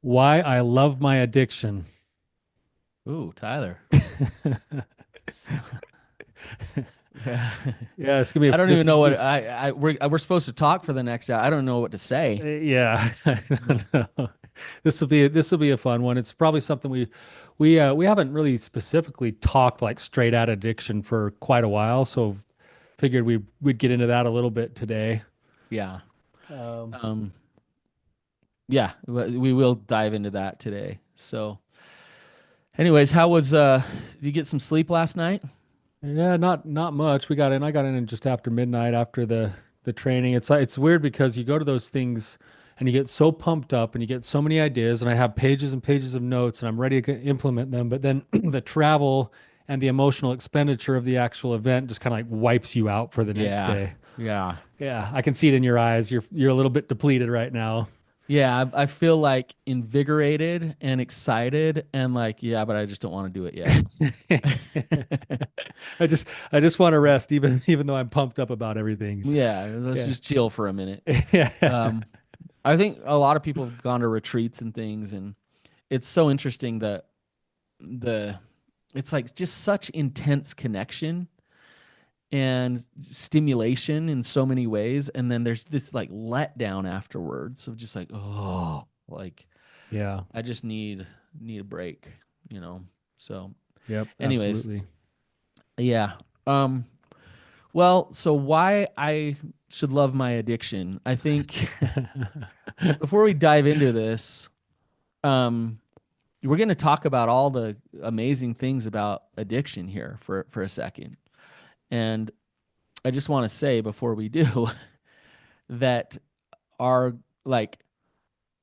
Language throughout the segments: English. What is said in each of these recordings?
Why I love my addiction. Ooh, Tyler. S- Yeah. Yeah, it's gonna be I don't even this know what this we're supposed to talk for the next hour. I don't know what to say. yeah. I don't know. This will be a fun one. It's probably something we haven't really specifically talked like straight out addiction for quite a while, so figured we'd get into that a little bit today. Yeah. Um, Um, yeah, we will dive into that today. So, anyways, how was did you get some sleep last night? yeah, not much. I got in just after midnight after the training. It's weird because you go to those things and you get so pumped up and you get so many ideas and I have pages and pages of notes and I'm ready to implement them, but then the travel and the emotional expenditure of the actual event just kind of like wipes you out for the next Yeah. day. Yeah. Yeah, I can see it in your eyes. You're a little bit depleted right now. Yeah, I feel like invigorated and excited and like, yeah, but I just don't want to do it yet. I just want to rest even though I'm pumped up about everything. Yeah, let's Yeah. just chill for a minute. Yeah. Um, I think a lot of people have gone to retreats and things, and it's so interesting that the it's like just such intense connection and stimulation in so many ways, and then there's this like letdown afterwards of just like, oh, like Yeah. I just need a break, you know. So, Yep, anyways, absolutely. yeah. Um, well, so why I should love my addiction? I think before we dive into this, um, we're going to talk about all the amazing things about addiction here for a second. And I just want to say before we do that our like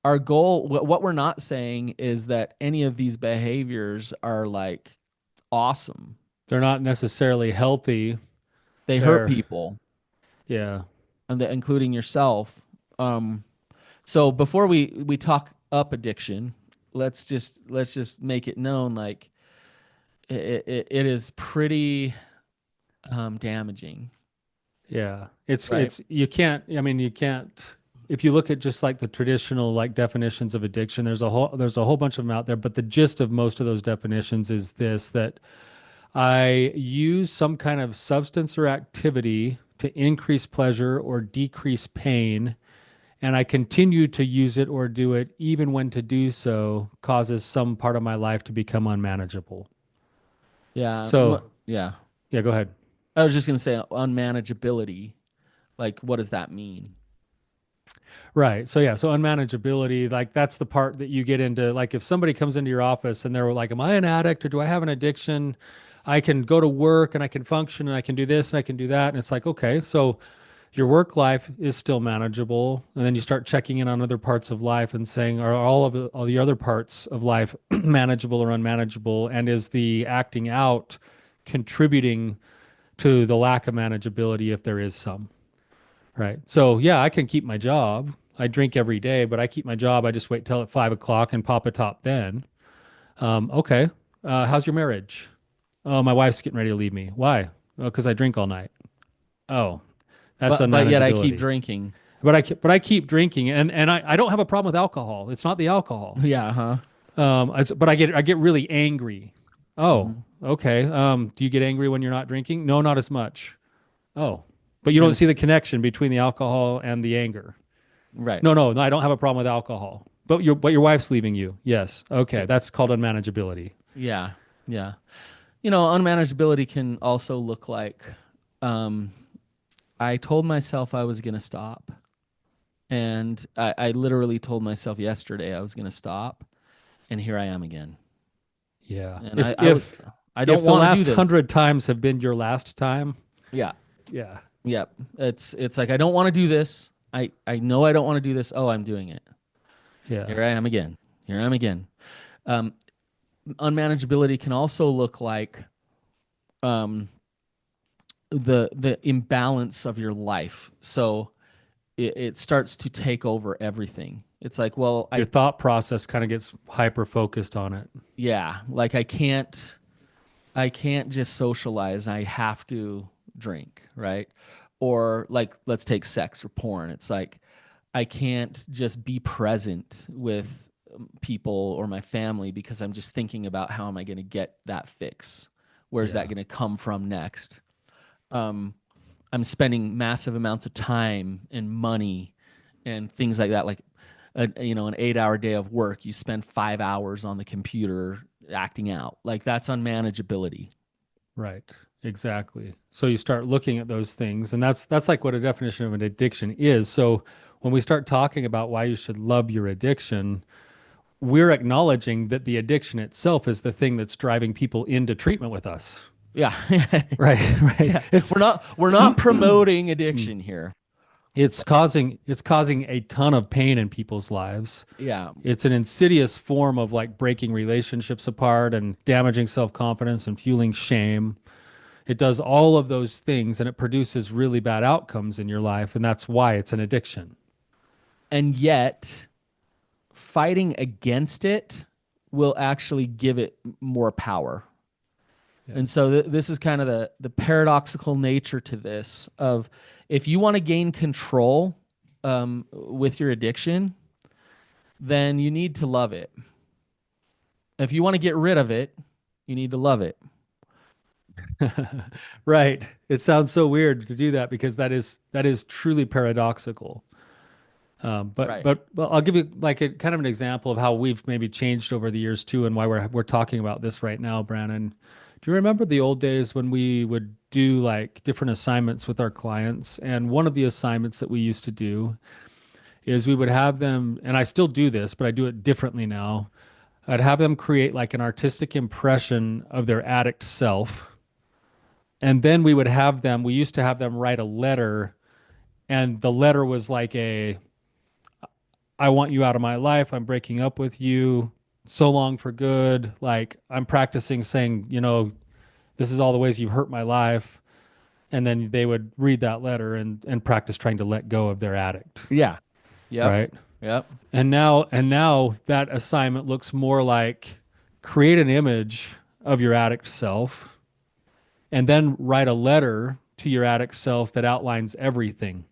our goal what we're not saying is that any of these behaviors are like awesome. They're not necessarily healthy. They hurt They're, people yeah, and including yourself. Um so before we talk up addiction, let's just make it known like it is pretty damaging, yeah. right? You can't, I mean, you can't, if you look at just like the traditional like definitions of addiction, there's a whole bunch of them out there, but the gist of most of those definitions is this, that I use some kind of substance or activity to increase pleasure or decrease pain, and I continue to use it or do it even when to do so causes some part of my life to become unmanageable. Yeah, So, yeah. yeah, go ahead. I was just gonna say unmanageability. Like, what does that mean? Right. So, yeah, so unmanageability, like that's the part that you get into. Like, if somebody comes into your office and they're like, am I an addict or do I have an addiction? I can go to work and I can function and I can do this and I can do that. And it's like, okay, so your work life is still manageable. And then you start checking in on other parts of life and saying, are all the other parts of life manageable or unmanageable? And is the acting out contributing to the lack of manageability if there is some? Right. So yeah, I can keep my job. I drink every day, but I keep my job. I just wait till at 5 o'clock and pop a top then. Okay. How's your marriage? Oh, my wife's getting ready to leave me. Why? Because I drink all night. Oh, that's But yet I keep unmanageability. drinking. But I keep drinking, and I don't have a problem with alcohol. It's not the alcohol. Yeah, huh? But I get really angry. Oh, Hmm. okay. Do you get angry when you're not drinking? No, not as much. Oh, but you And don't see it's the connection between the alcohol and the anger. right. No, I don't have a problem with alcohol. But your wife's leaving you. Yes. Okay, It- that's called unmanageability. yeah, yeah. You know, unmanageability can also look like um, I told myself I was gonna stop, and I literally told myself yesterday I was gonna stop, and here I am again. Yeah. And If I was if I don't if the want to do last this. 100 times have been your last time, Yeah, yeah. yeah. It's like I don't want to do this. I know I don't want to do this. Oh, I'm doing it. Yeah. Here I am again. Here I am again. Um, unmanageability can also look like um, the imbalance of your life. So it starts to take over everything. It's like, well, Your thought process kind of gets hyper focused on it. yeah, like I can't just socialize. I have to drink, right? Or like let's take sex or porn. It's like I can't just be present people or my family because I'm just thinking about how am I going to get that fix? Where's that Yeah. going to come from next? Um, I'm spending massive amounts of time and money and things like that. Like, an 8 hour day of work, you spend 5 hours on the computer acting out. Like that's unmanageability. Right. Exactly. So you start looking at those things, and that's like what a definition of an addiction is. So when we start talking about why you should love your addiction, we're acknowledging that the addiction itself is the thing that's driving people into treatment with us. Yeah. Right. Right. Yeah. We're not promoting addiction here. It's causing a ton of pain in people's lives. Yeah. It's an insidious form of like breaking relationships apart and damaging self-confidence and fueling shame. It does all of those things and it produces really bad outcomes in your life, and that's why it's an addiction. And yet fighting against it will actually give it more power. Yeah. And so this is kind of the paradoxical nature to this of if you want to gain control with your addiction, then you need to love it. If you want to get rid of it, you need to love it. Right. It sounds so weird to do that because that is truly paradoxical. But Right. but well, I'll give you like a kind of an example of how we've maybe changed over the years too, and why we're talking about this right now, Brannon. Do you remember the old days when we would do like different assignments with our clients? And one of the assignments that we used to do is we would have them, and I still do this, but I do it differently now. I'd have them create like an artistic impression of their addict self. And then we used to have them write a letter, and the letter was like I want you out of my life. I'm breaking up with you. So long for good. Like I'm practicing saying, this is all the ways you hurt my life. And then they would read that letter and practice trying to let go of their addict. Yeah. Yep. Right. Yep. And now that assignment looks more like create an image of your addict self and then write a letter to your addict self that outlines everything,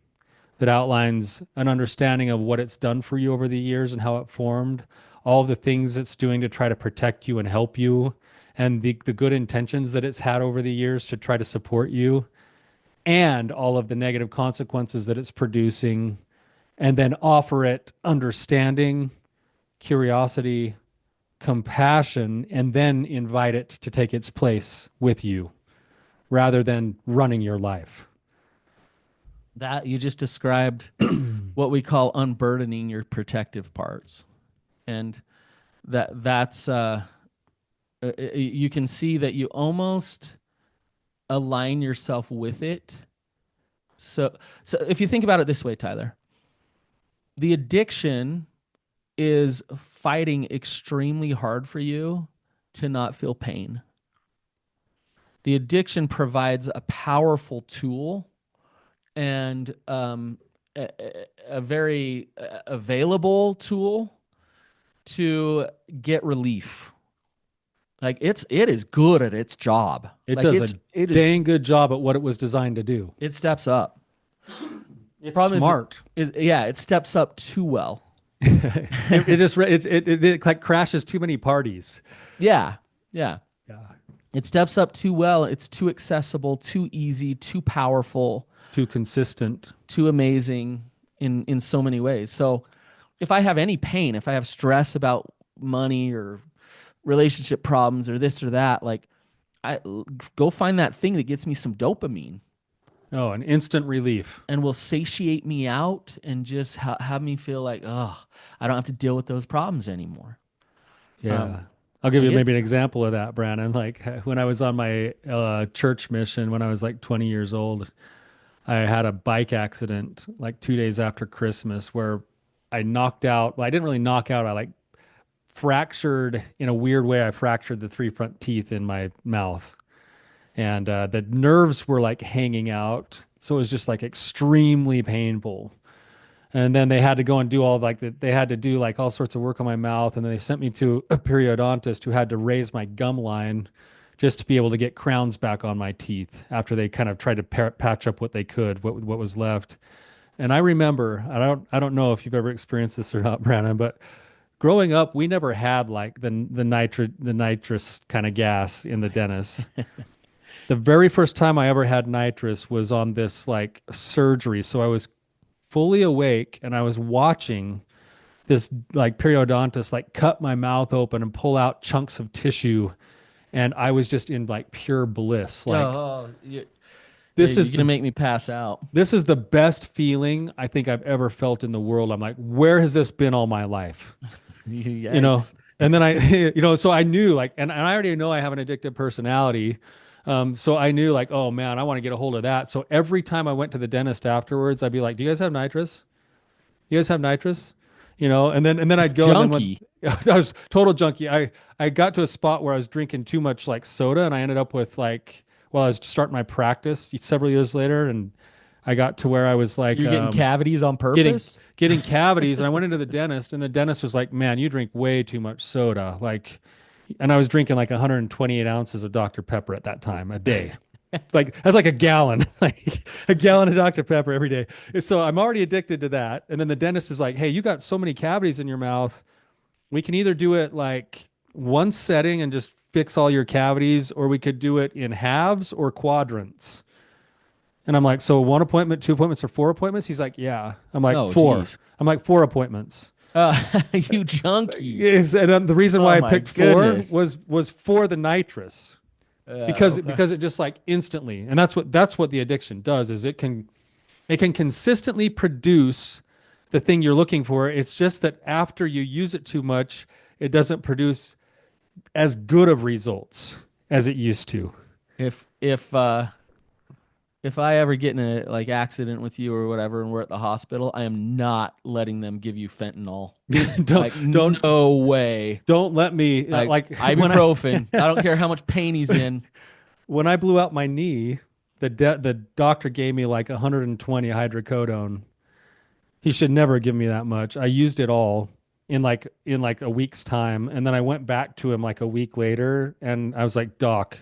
that outlines an understanding of what it's done for you over the years and how it formed, all of the things it's doing to try to protect you and help you, and the good intentions that it's had over the years to try to support you, and all of the negative consequences that it's producing, and then offer it understanding, curiosity, compassion, and then invite it to take its place with you rather than running your life. That you just described what we call unburdening your protective parts. And that's you can see that you almost align yourself with it. So if you think about it this way, Tyler, the addiction is fighting extremely hard for you to not feel pain. The addiction provides a powerful tool and a very available tool to get relief. Like it is good at its job. It Like does it a is dang good job at what it was designed to do. it steps up. It's Problem smart. it steps up too well. it like crashes too many parties. Yeah. Yeah. Yeah. It steps up too well. It's too accessible, too easy, too powerful, Too consistent. too amazing in so many ways. So if I have any pain, if I have stress about money or relationship problems or this or that, like I go find that thing that gets me some dopamine Oh, an instant relief. and will satiate me out and just have me feel like, oh, I don't have to deal with those problems anymore. Yeah. I'll give you like it- maybe an example of that, Brannon. Like when I was on my church mission when I was like 20 years old, I had a bike accident like 2 days after Christmas where I knocked out. Well, I didn't really knock out. I like fractured in a weird way. I fractured the three front teeth in my mouth. And the nerves were like hanging out. So it was just like extremely painful. And then they had to go and do they had to do like all sorts of work on my mouth. And then they sent me to a periodontist who had to raise my gum line just to be able to get crowns back on my teeth after they kind of tried to patch up what they could, what was left. And I remember, I don't know if you've ever experienced this or not, Brandon, but growing up, we never had like the nitrous kind of gas in the dentist. The very first time I ever had nitrous was on this like surgery. So I was fully awake and I was watching this like periodontist like cut my mouth open and pull out chunks of tissue, and I was just in like pure bliss. Like Oh, this you're is gonna the make me pass out. this is the best feeling I think I've ever felt in the world. I'm like, where has this been all my life? You know? Yikes. And then I, so I knew like, and I already know I have an addictive personality. So I knew like, oh man, I want to get a hold of that. So every time I went to the dentist afterwards, I'd be like, do you guys have nitrous? You guys have nitrous? And then I'd go, and then when Junkie. I was total junkie, I got to a spot where I was drinking too much like soda, and I ended up with like, well, I was starting my practice several years later, and I got to where I was like, You're getting cavities on getting purpose? getting cavities, and I went into the dentist, and the dentist was like, man, you drink way too much soda, like, and I was drinking like 128 ounces of Dr. Pepper at that time a day. Like that's like a gallon, like a gallon of Dr. Pepper every day. So I'm already addicted to that. And then the dentist is like, hey, you got so many cavities in your mouth. We can either do it like one setting and just fix all your cavities, or we could do it in halves or quadrants. And I'm like, so one appointment, two appointments, or four appointments? He's like, yeah. I'm like, Oh, four. geez. I'm like, four appointments. You junkie. Yes, and the reason Oh why I my picked four goodness. was for the nitrous, because Okay. it just like instantly, and that's what the addiction does, is it can consistently produce the thing you're looking for. It's just that after you use it too much, it doesn't produce as good of results as it used to. If if uh if I ever get in a like accident with you or whatever and we're at the hospital, I am not letting them give you fentanyl. don't Like don't no way. don't let me Like like ibuprofen. I don't care how much pain he's in. when I blew out my knee, the doctor gave me like 120 hydrocodone. He should never give me that much. I used it all in like a week's time, and then I went back to him like a week later, and I was like, "Doc,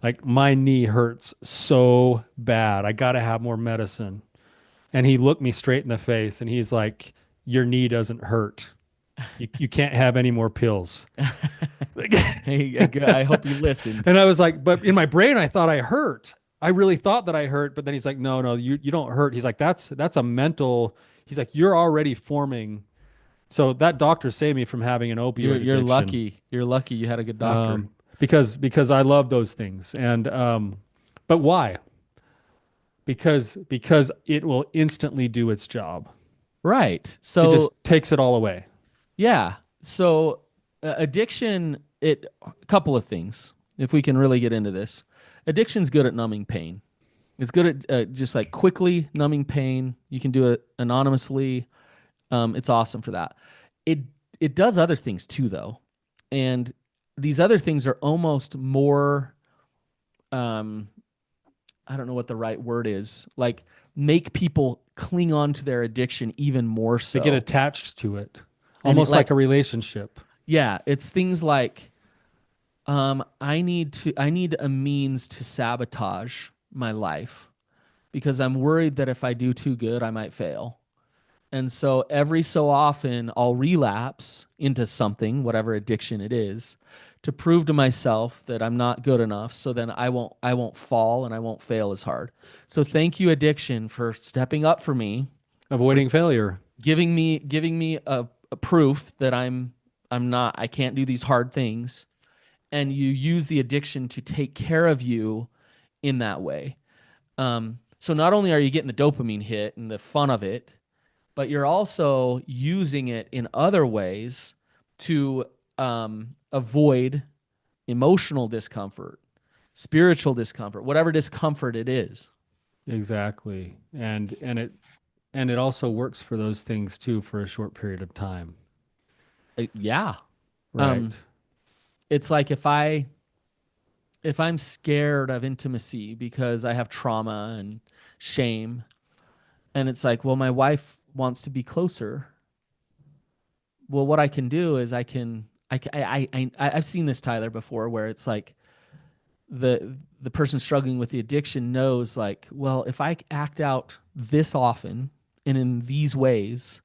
like my knee hurts so bad. I got to have more medicine." And he looked me straight in the face, and he's like, "Your knee doesn't hurt. You can't have any more pills." Hey, I hope you listened. And I was like, but in my brain, I thought I hurt. I really thought that I hurt, but then he's like, no, no, you don't hurt. He's like, that's a mental. He's like, you're already forming. So that doctor saved me from having an You're opioid you're addiction. lucky. You're lucky you had a good doctor. Because I love those things. And but why? Because it will instantly do its job. Right. It just So takes it all away. yeah. So addiction, a couple of things. If we can really get into this, addiction's good at numbing pain. It's good at just like quickly numbing pain. You can do it anonymously. It's awesome for that. It it does other things too, though, and these other things are almost more. Um, I don't know what the right word is. Like make people cling on to their addiction even more They get so. attached to it, And almost like a relationship. yeah, it's things like I need a means to sabotage my life because I'm worried that if I do too good, I might fail. And so every so often I'll relapse into something, whatever addiction it is, to prove to myself that I'm not good enough. So then I won't fall and I won't fail as hard. So thank you, addiction, for stepping up for me, for Avoiding failure. giving me a proof that I can't do these hard things. And you use the addiction to take care of you in that way. So not only are you getting the dopamine hit and the fun of it, but you're also using it in other ways to avoid emotional discomfort, spiritual discomfort, whatever discomfort it is. Exactly. And it also works for those things too for a short period of time. Yeah. Right. Um, it's like if I'm scared of intimacy because I have trauma and shame, and it's like, well, my wife wants to be closer. Well, what I can do is I've seen this, Tyler, before, where it's like the person struggling with the addiction knows, like, well, if I act out this often and in these ways,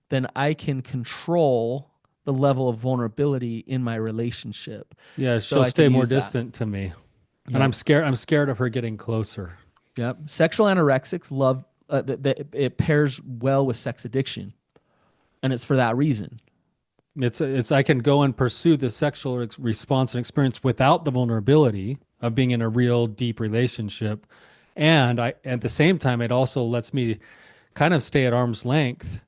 then I can control the level of vulnerability in my relationship. Yeah, So she'll I can stay more use that. distant to me. And Yep. I'm scared of her getting closer. Yep. Sexual anorexics love it pairs well with sex addiction, and it's for that reason. It's I can go and pursue the sexual response and experience without the vulnerability of being in a real deep relationship. And I at the same time it also lets me kind of stay at arm's length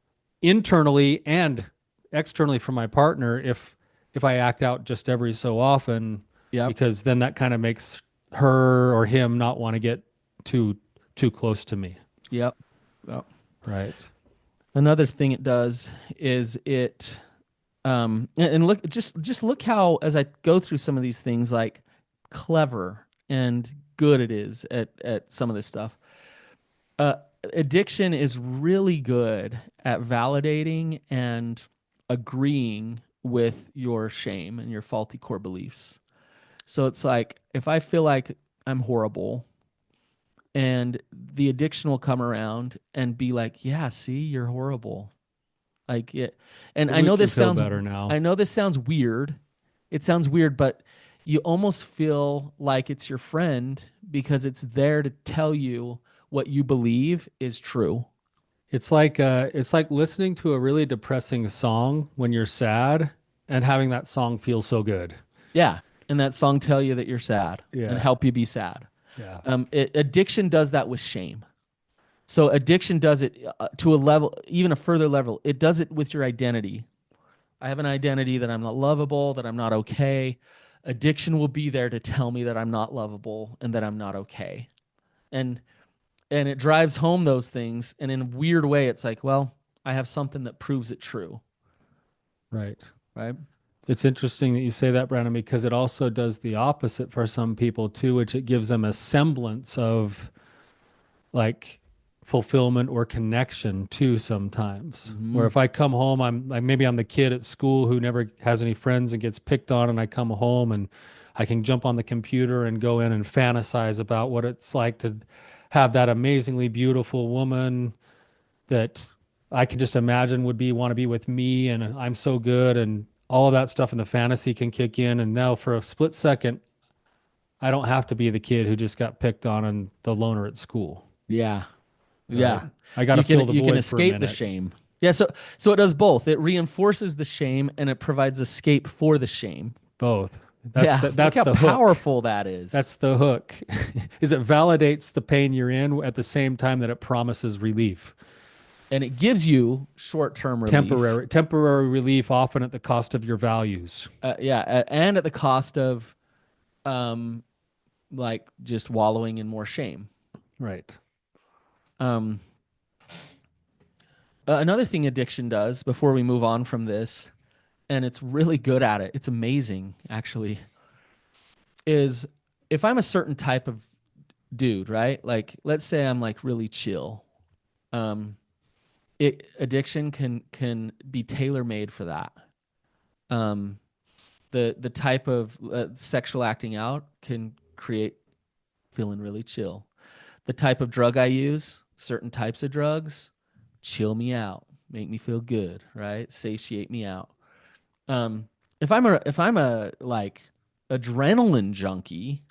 internally and externally from my partner if I act out just every so often, Yep. because then that kind of makes her or him not want to get too too close to me. Yep. Yep. Right. Another thing it does is it and look just look how as I go through some of these things like clever and good it is at some of this stuff. Uh Addiction is really good at validating and agreeing with your shame and your faulty core beliefs. So it's like if I feel like I'm horrible and the addiction will come around and be like, "Yeah, see, you're horrible." Like it, and It will I know make you this feel sounds better now. I know this sounds weird. It sounds weird, but you almost feel like it's your friend because it's there to tell you what you believe is true. It's like listening to a really depressing song when you're sad and having that song feel so good. Yeah, and that song tell you that you're sad and Yeah. help you be sad. Yeah. Addiction does that with shame. So addiction does it to a level, even a further level. It does it with your identity. I have an identity that I'm not lovable, that I'm not okay. Addiction will be there to tell me that I'm not lovable and that I'm not okay. And and it drives home those things. And in a weird way, it's like, well, I have something that proves it true, Right. right? It's interesting that you say that, Brandon, because it also does the opposite for some people too, which it gives them a semblance of like fulfillment or connection too sometimes. Where Mm-hmm. if I come home, I'm like maybe I'm the kid at school who never has any friends and gets picked on, and I come home and I can jump on the computer and go in and fantasize about what it's like to have that amazingly beautiful woman that I can just imagine would be want to be with me, and I'm so good, and all of that stuff in the fantasy can kick in. And now for a split second, I don't have to be the kid who just got picked on and the loner at school, Yeah. right? Yeah. I got to fill the You can void for a escape the minute. shame. Yeah, so it does both. It reinforces the shame and it provides escape for the shame. Both. Yeah, look That's how the hook. powerful that is. That's the hook. Is it validates the pain you're in at the same time that it promises relief. And it gives you short-term relief. Temporary relief, often at the cost of your values. And at the cost of um like just wallowing in more shame. Right. Um Another thing addiction does before we move on from this, and it's really good at it. It's amazing actually. Is if I'm a certain type of dude, right? Like let's say I'm like really chill. Um addiction can be tailor-made for that. Um the type of sexual acting out can create feeling really chill. The type of drug I use, certain types of drugs, chill me out, make me feel good, right? Satiate me out. Um, if I'm a like adrenaline junkie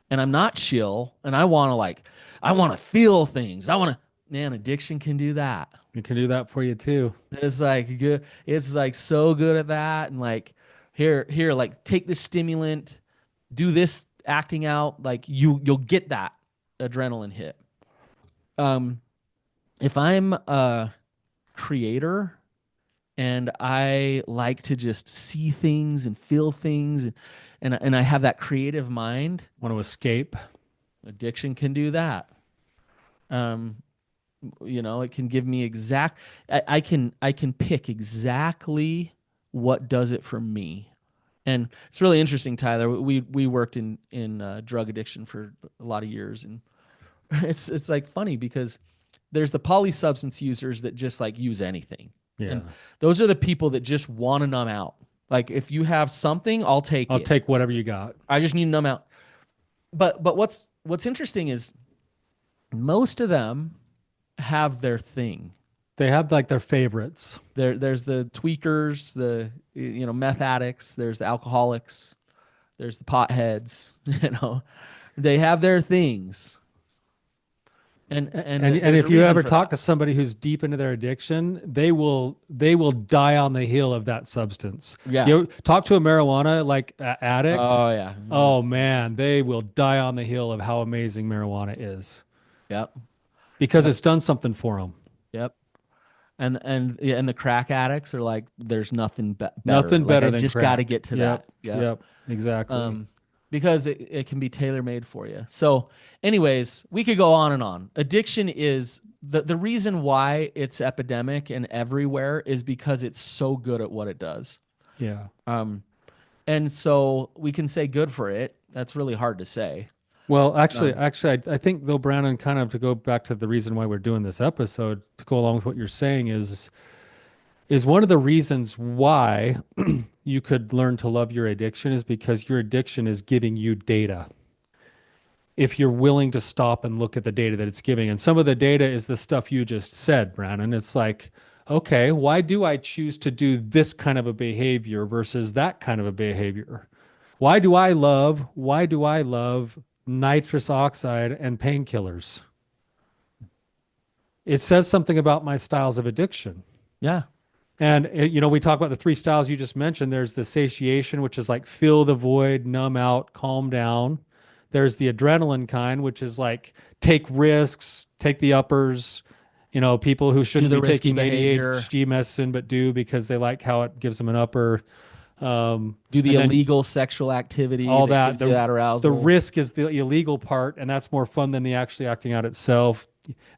and I'm not chill and I want to feel things. I want to man, addiction can do that. It can do that for you too. It's like good. It's like so good at that and like here like take this stimulant, do this acting out like you'll get that adrenaline hit. Um if I'm a creator and I like to just see things and feel things and I have that creative mind, Want to escape? addiction can do that. Um it can give me I can pick exactly what does it for me. And it's really interesting, Tyler. We worked in drug addiction for a lot of years, and it's like funny because there's the polysubstance users that just like use anything, and Yeah. those are the people that just want to numb out. Like if you have something, I'll take I'll it. take whatever you got. I just need to numb out. But what's interesting is most of them have their thing. They have like their favorites. There's the tweakers, the meth addicts, there's the alcoholics, there's the potheads. They have their things, and And there's a if you reason ever for talk that. to somebody who's deep into their addiction, they will die on the heel of that substance. Yeah. You know, talk to a marijuana like addict. Oh yeah. Oh man, they will die on the heel of how amazing marijuana is Yep. because Yep. it's done something for them. Yep. And yeah, and the crack addicts are like, there's nothing better. Nothing Like, I better than just got to crack. get to Yep. that. Yep. Yep. Exactly. Um, because it can be tailor made for you. So, anyways, we could go on and on. Addiction is the reason why it's epidemic and everywhere is because it's so good at what it does. Yeah. Um, and so we can say good for it. That's really hard to say. Well, actually, Um, actually, I think though, Brannon, kind of to go back to the reason why we're doing this episode, to go along with what you're saying is one of the reasons why you could learn to love your addiction is because your addiction is giving you data. If you're willing to stop and look at the data that it's giving, and some of the data is the stuff you just said, Brannon. It's like, okay, why do I choose to do this kind of a behavior versus that kind of a behavior? Why do I love nitrous oxide and painkillers? It says something about my styles of addiction. yeah. And we talk about the three styles you just mentioned. There's the satiation, which is like fill the void, numb out, calm down. There's the adrenaline kind, which is like take risks, take the uppers. People who Do shouldn't the be risky taking behavior. ADHD medicine but do because they like how it gives them an upper. Do the And then illegal sexual activity all that that. gives you that The arousal. risk is the illegal part, and that's more fun than the actually acting out itself.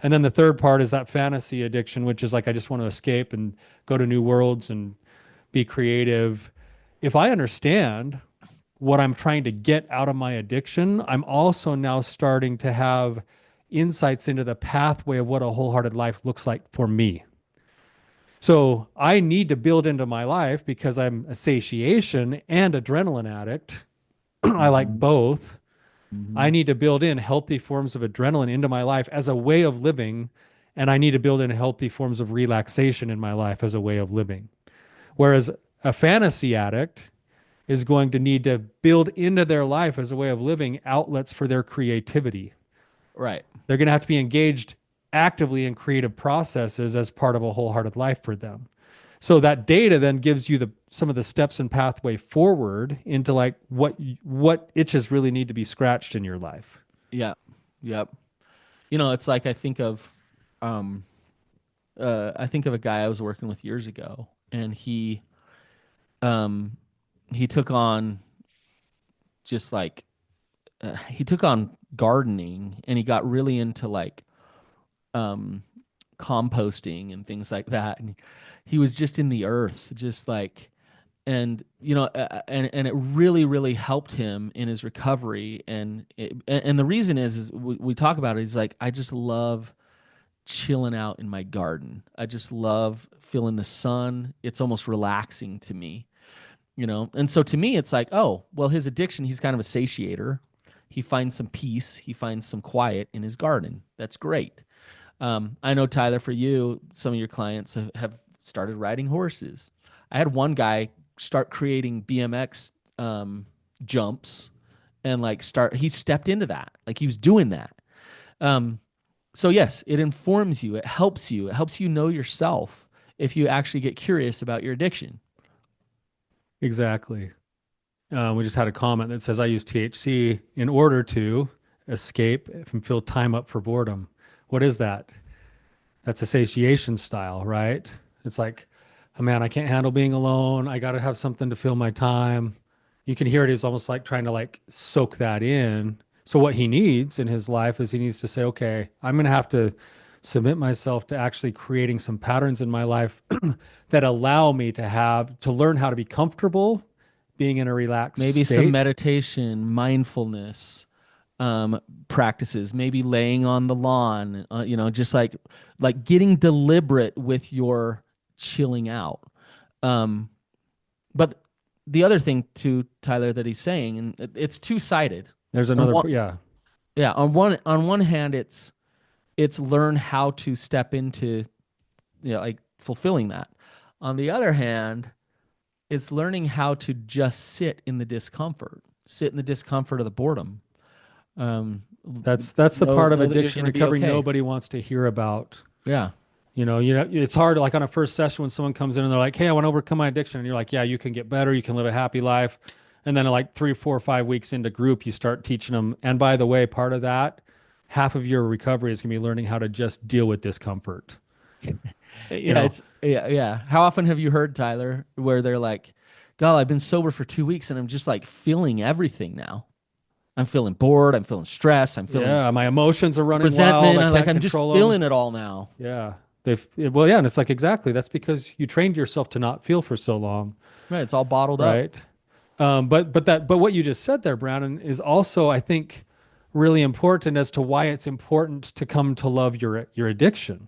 And then the third part is that fantasy addiction, which is like I just want to escape and go to new worlds and be creative. If I understand what I'm trying to get out of my addiction, I'm also now starting to have insights into the pathway of what a wholehearted life looks like for me. So I need to build into my life because I'm a satiation and adrenaline addict. I like Hmm. both. I Hmm. need to build in healthy forms of adrenaline into my life as a way of living. And I need to build in healthy forms of relaxation in my life as a way of living. Whereas a fantasy addict is going to need to build into their life as a way of living outlets for their creativity. Right. They're going to have to be engaged actively in creative processes as part of a wholehearted life for them. So that data then gives you the some of the steps and pathway forward into like what itches really need to be scratched in your life. Yeah. Yep. It's like um I think of a guy I was working with years ago, and um he took on just like he took on gardening, and he got really into like um composting and things like that, and he was just in the earth, just like, and it really helped him in his recovery. And the reason is we talk about it, he's like, I just love chilling out in my garden. I just love feeling the sun. It's almost relaxing to me, And so to me, it's like, oh, well, his addiction, he's kind of a satiator. He finds some peace, he finds some quiet in his garden. That's great. I know, Tyler, for you, some of your clients have started riding horses. I had one guy start creating BMX jumps, and he stepped into that. Like, he was doing that. Um, so yes, it informs you. It helps you. It helps you know yourself if you actually get curious about your addiction. Exactly. We just had a comment that says I use THC in order to escape and fill time up for boredom. What is that? That's a satiation style, right? It's like, oh man, I can't handle being alone. I got to have something to fill my time. You can hear it as almost like trying to like soak that in. So what he needs in his life is he needs to say, okay, I'm going to have to submit myself to actually creating some patterns in my life that allow me to learn how to be comfortable being in a relaxed Maybe some state. meditation, mindfulness practices, maybe laying on the lawn, just like getting deliberate with your chilling out. Um, but the other thing too, Tyler, that he's saying, and it's two sided. There's On another, one, yeah, yeah, on one hand, it's learn how to step into like fulfilling that. On the other hand, it's learning how to just sit in the discomfort of the boredom. Um, That's the part of know that you're addiction going to be recovery okay. nobody wants to hear about. Yeah. It's hard. Like on a first session when someone comes in and they're like, "Hey, I want to overcome my addiction," and you're like, "Yeah, you can get better. You can live a happy life." And then like 3, 4, 5 weeks into group, you start teaching them. And by the way, part of that, half of your recovery is going to be learning how to just deal with discomfort. You Yeah, know, it's yeah. How often have you heard, Tyler, where they're like, "God, I've been sober for 2 weeks and I'm just like feeling everything now. I'm feeling bored. I'm feeling stressed. I'm feeling yeah, my emotions are running wild. resentment. I can't I'm just control them. feeling it all now." Yeah. Well, yeah, and it's like exactly that's because you trained yourself to not feel for so long, Right, it's all bottled up. right? But what you just said there, Brannon, is also I think really important as to why it's important to come to love your addiction.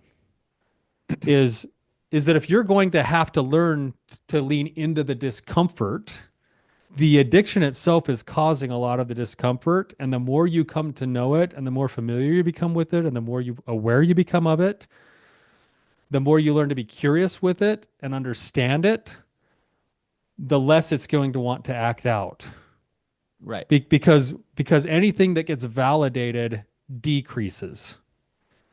Is is that if you're going to have to learn to lean into the discomfort, the addiction itself is causing a lot of the discomfort, and the more you come to know it, and the more familiar you become with it, and the more you aware you become of it, the more you learn to be curious with it and understand it, the less it's going to want to act out. Right. Because anything that gets validated decreases.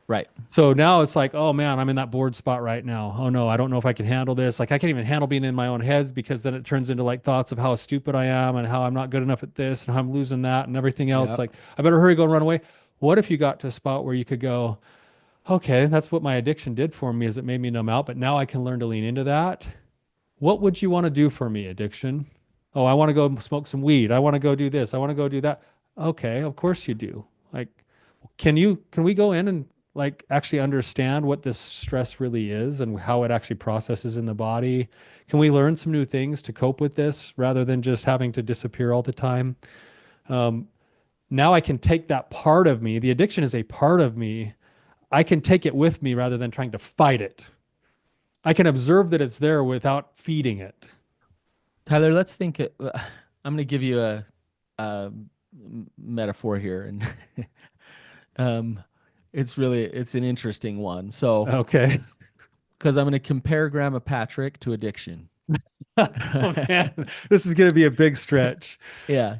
Right. So now it's like, oh man, I'm in that bored spot right now. Oh no, I don't know if I can handle this. Like I can't even handle being in my own heads because then it turns into like thoughts of how stupid I am and how I'm not good enough at this and how I'm losing that and everything else. Yep. Like I better hurry, go and run away. What if you got to a spot where you could go, okay, that's what my addiction did for me is it made me numb out, but now I can learn to lean into that. What would you want to do for me, addiction? Oh, I want to go smoke some weed. I want to go do this. I want to go do that. Okay, of course you do. Like, can we go in and like actually understand what this stress really is and how it actually processes in the body? Can we learn some new things to cope with this rather than just having to disappear all the time? Um, Now I can take that part of me. The addiction is a part of me. I can take it with me rather than trying to fight it. I can observe that it's there without feeding it. Tyler, let's think. I'm going to give you a metaphor here, and um, it's an interesting one. So, Okay. because I'm going to compare Grandma Patrick to addiction. Oh man, this is going to be a big stretch. Yeah.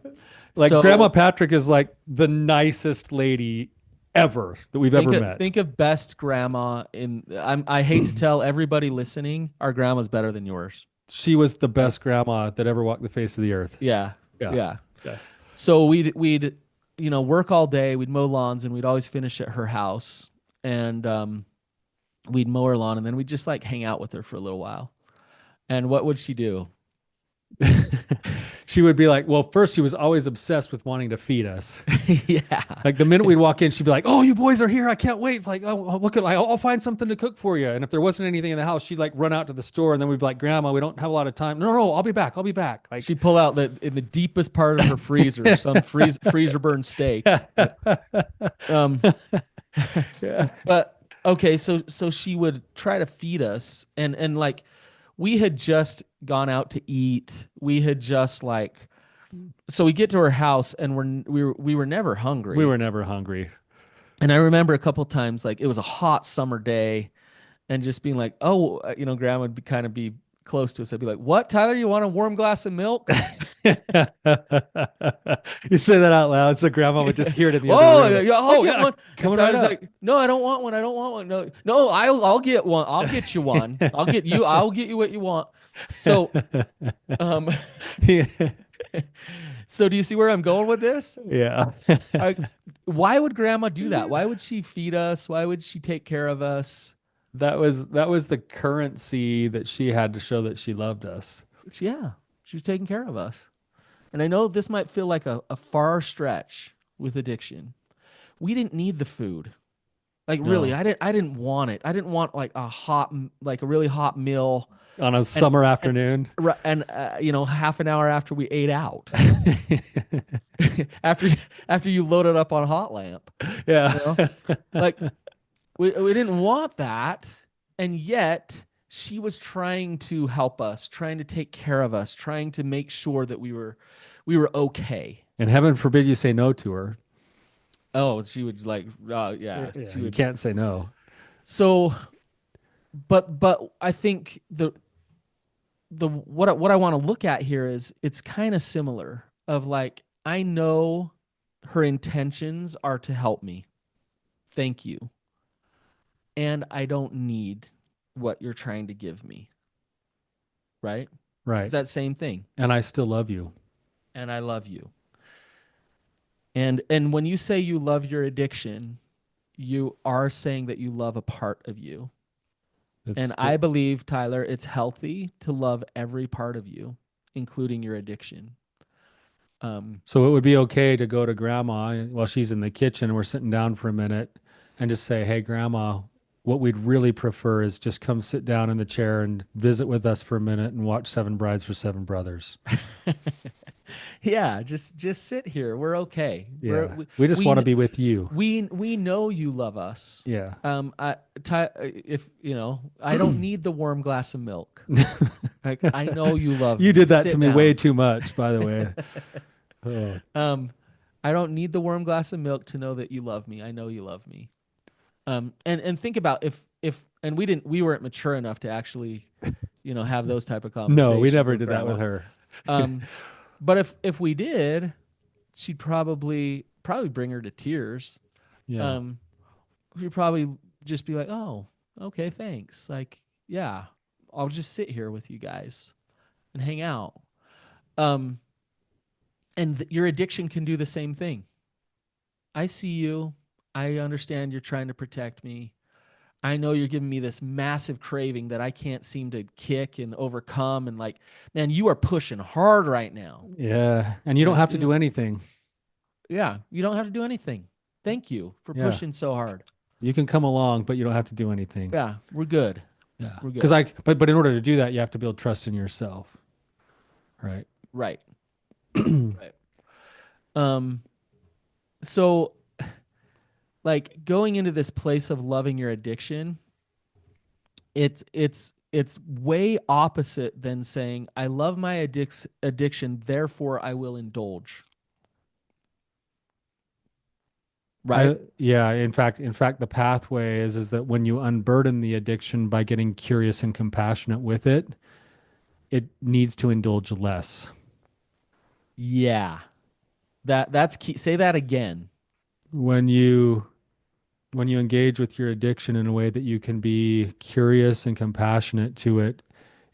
Like Grandma So Patrick is like the nicest lady ever that we've ever met. think of best grandma in. I hate to tell everybody listening, our grandma's better than yours. She was the Like, best grandma that ever walked the face of the earth. yeah, Yeah. yeah. Yeah. So we'd work all day. We'd mow lawns, and we'd always finish at her house, and we'd mow her lawn, and then we'd just like hang out with her for a little while. And what would she do? She would be like, well, first she was always obsessed with wanting to feed us. Yeah. Like the minute we'd walk in, she'd be like, "Oh, you boys are here! I can't wait! Like, oh, look at, I'll find something to cook for you." And if there wasn't anything in the house, she'd like run out to the store, and then we'd be like, "Grandma, we don't have a lot of time." No, no, I'll be back. I'll be back. Like, She'd pull out in the deepest part of her freezer some freezer burned steak. Um, yeah, but okay, so she would try to feed us, and like we had just gone out to eat. We had just like so we get to her house and we were never we hungry. were never hungry. And I remember a couple times like it was a hot summer day and just being like, oh, grandma would kind of be close to us. I'd be like, what, Tyler, you want a warm glass of milk? You say that out loud, so Grandma would just hear it in the other Oh, room. Like, yeah, I'll oh get yeah, one. And coming right Tyler's up. like, no, I don't want one. I don't want one. No, no, I'll get one. I'll get you one. I'll get you what you want. So, um, Yeah. so do you see where I'm going with this? Yeah. I, why would grandma do that? Why would she feed us? Why would she take care of us? That was the currency that she had to show that she loved us. Yeah, she was taking care of us. And I know this might feel like a far stretch with addiction. We didn't need the food. Like really, No. I didn't want it. I didn't want like like a really hot meal On a and summer and afternoon. half an hour after we ate out. after after you load it up on hot lamp, Yeah. you know? Like we didn't want that, and yet she was trying to help us, trying to take care of us, trying to make sure that we were okay. And heaven forbid you say no to her. Oh, she would like, yeah, Yeah, she you would. can't say no. So but I think the what I want to look at here is it's kind of similar of like I know her intentions are to help me. Thank you. And I don't need what you're trying to give me, right? It's Right. that same thing. And I still love you. And I love you. And when you say you love your addiction, you are saying that you love a part of you. And It's I believe, Tyler, it's healthy to love every part of you, including your addiction. Um, So it would be okay to go to grandma while she's in the kitchen and we're sitting down for a minute and just say, "Hey, grandma, what we'd really prefer is just come sit down in the chair and visit with us for a minute and watch Seven Brides for Seven Brothers." yeah, just sit here. We're okay. Yeah. We just want to be with you. We know you love us. Yeah. If you know, I don't need the warm glass of milk. Like I know you love You me. did that to Sit me way down. too much, by the way. Oh, Um, I don't need the warm glass of milk to know that you love me. I know you love me. And think about if and we weren't mature enough to actually, have those type of no, we conversations never with did that with grandma. her. Um, but if we did, she'd probably bring her to tears. Yeah. Um, she'd probably just be like, "Oh, okay, thanks. Like, yeah, I'll just sit here with you guys and hang out." Um, and your addiction can do the same thing. I see you. I understand you're trying to protect me. I know you're giving me this massive craving that I can't seem to kick and overcome. And like, man, you are pushing hard right now. Yeah. And you don't have to do anything. Yeah, you don't have to do anything. Thank you for Yeah. pushing so hard. You can come along, but you don't have to do anything. Yeah, we're good. Yeah. We're Because good. but in order to do that, you have to build trust in yourself. Right. Right. Right. Um, so like going into this place of loving your addiction, it's way opposite than saying, I love my addiction, therefore I will indulge. Right? Yeah, in fact the pathway is that when you unburden the addiction by getting curious and compassionate with it, it needs to indulge less. Yeah. That's key. Say that again. When you engage with your addiction in a way that you can be curious and compassionate to it,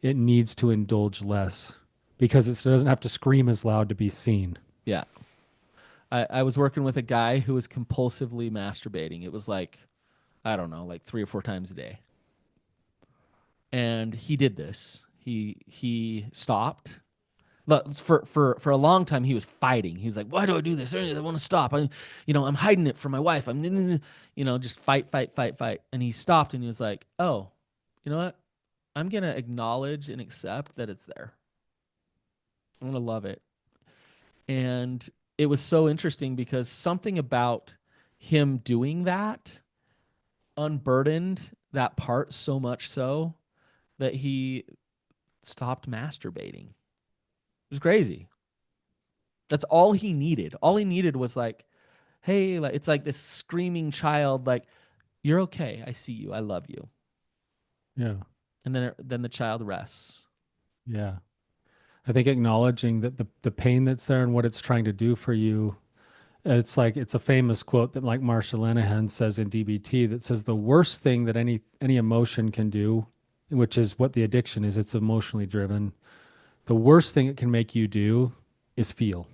it needs to indulge less because it doesn't have to scream as loud to be seen. Yeah. I was working with a guy who was compulsively masturbating. It was like, I don't know, like 3 or 4 times a day. And he did this. He stopped. But for a long time he was fighting. He was like, "Why do I do this? I want to stop. I'm hiding it from my wife. Just fight, fight, fight, fight." And he stopped and he was like, "Oh, you know what? I'm gonna acknowledge and accept that it's there. I'm gonna love it." And it was so interesting because something about him doing that unburdened that part so much so that he stopped masturbating. It was crazy. That's all he needed. All he needed was like, hey, like it's like this screaming child, like, you're okay. I see you. I love you. Yeah. And then the child rests. Yeah. I think acknowledging that the pain that's there and what it's trying to do for you, it's a famous quote that like Marsha Linehan says in DBT that says the worst thing that any emotion can do, which is what the addiction is, it's emotionally driven. The worst thing it can make you do is feel.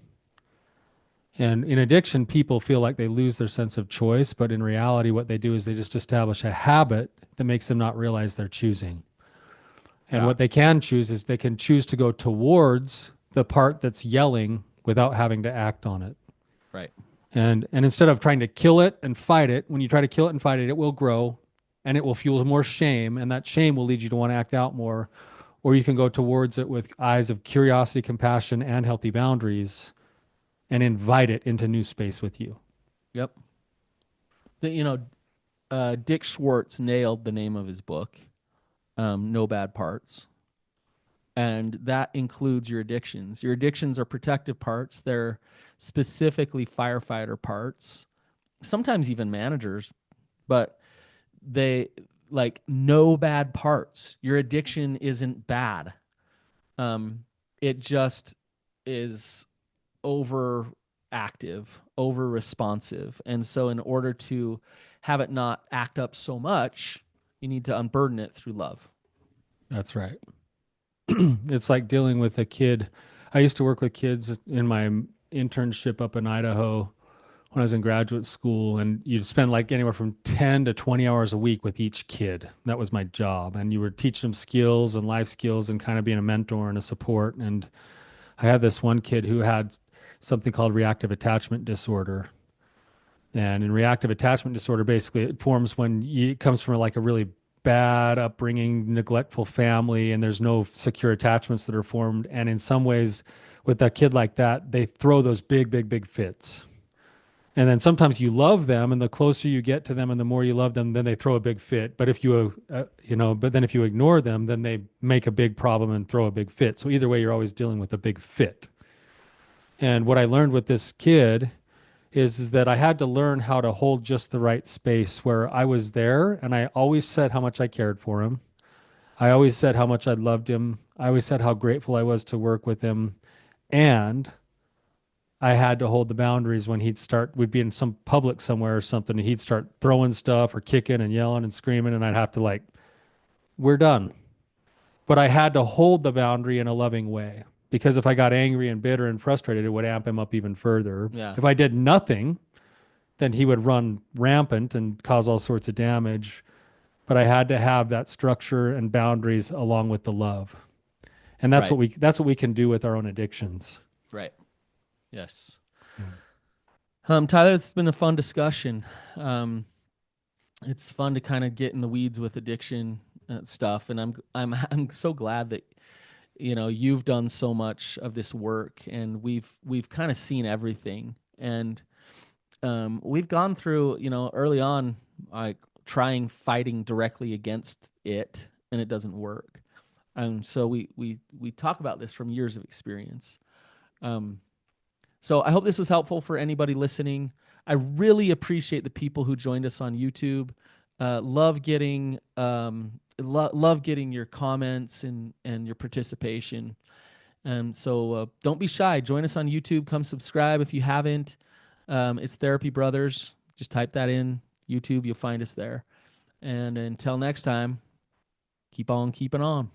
And in addiction, people feel like they lose their sense of choice, but in reality, what they do is they just establish a habit that makes them not realize they're choosing. And Yeah. what they can choose is they can choose to go towards the part that's yelling without having to act on it. Right. And instead of trying to kill it and fight it, when you try to kill it and fight it, it will grow and it will fuel more shame, and that shame will lead you to want to act out more. Or you can go towards it with eyes of curiosity, compassion, and healthy boundaries and invite it into new space with you. Yep. The, you know, Dick Schwartz nailed the name of his book, No Bad Parts. And that includes your addictions. Your addictions are protective parts. They're specifically firefighter parts, sometimes even managers, but they like no bad parts. Your addiction isn't bad. Um, it just is overactive, over responsive. And so, in order to have it not act up so much, you need to unburden it through love. That's right. It's like dealing with a kid. I used to work with kids in my internship up in Idaho when I was in graduate school, and you'd spend like anywhere from 10 to 20 hours a week with each kid. That was my job. And you were teaching them skills and life skills and kind of being a mentor and a support. And I had this one kid who had something called reactive attachment disorder. And in reactive attachment disorder, basically, it forms when it comes from like a really bad upbringing, neglectful family, and there's no secure attachments that are formed. And in some ways, with a kid like that, they throw those big, big, big fits. And then sometimes you love them, and the closer you get to them, and the more you love them, then they throw a big fit. But if but then if you ignore them, then they make a big problem and throw a big fit. So either way, you're always dealing with a big fit. And what I learned with this kid is that I had to learn how to hold just the right space where I was there, and I always said how much I cared for him. I always said how much I loved him. I always said how grateful I was to work with him. And I had to hold the boundaries when we'd be in some public somewhere or something, and he'd start throwing stuff or kicking and yelling and screaming, and I'd have to like, we're done. But I had to hold the boundary in a loving way because if I got angry and bitter and frustrated, it would amp him up even further. Yeah. If I did nothing, then he would run rampant and cause all sorts of damage. But I had to have that structure and boundaries along with the love. And Right. that's what we can do with our own addictions. Right. Yes. Yeah. Tyler, it's been a fun discussion. Um, it's fun to kind of get in the weeds with addiction stuff, and I'm so glad that you've done so much of this work, and we've kind of seen everything, and we've gone through early on like fighting directly against it, and it doesn't work. And so we talk about this from years of experience. Um, so I hope this was helpful for anybody listening. I really appreciate the people who joined us on YouTube. Love getting your comments and your participation. So don't be shy. Join us on YouTube. Come subscribe if you haven't. It's Therapy Brothers. Just type that in YouTube. You'll find us there. And until next time, keep on keeping on.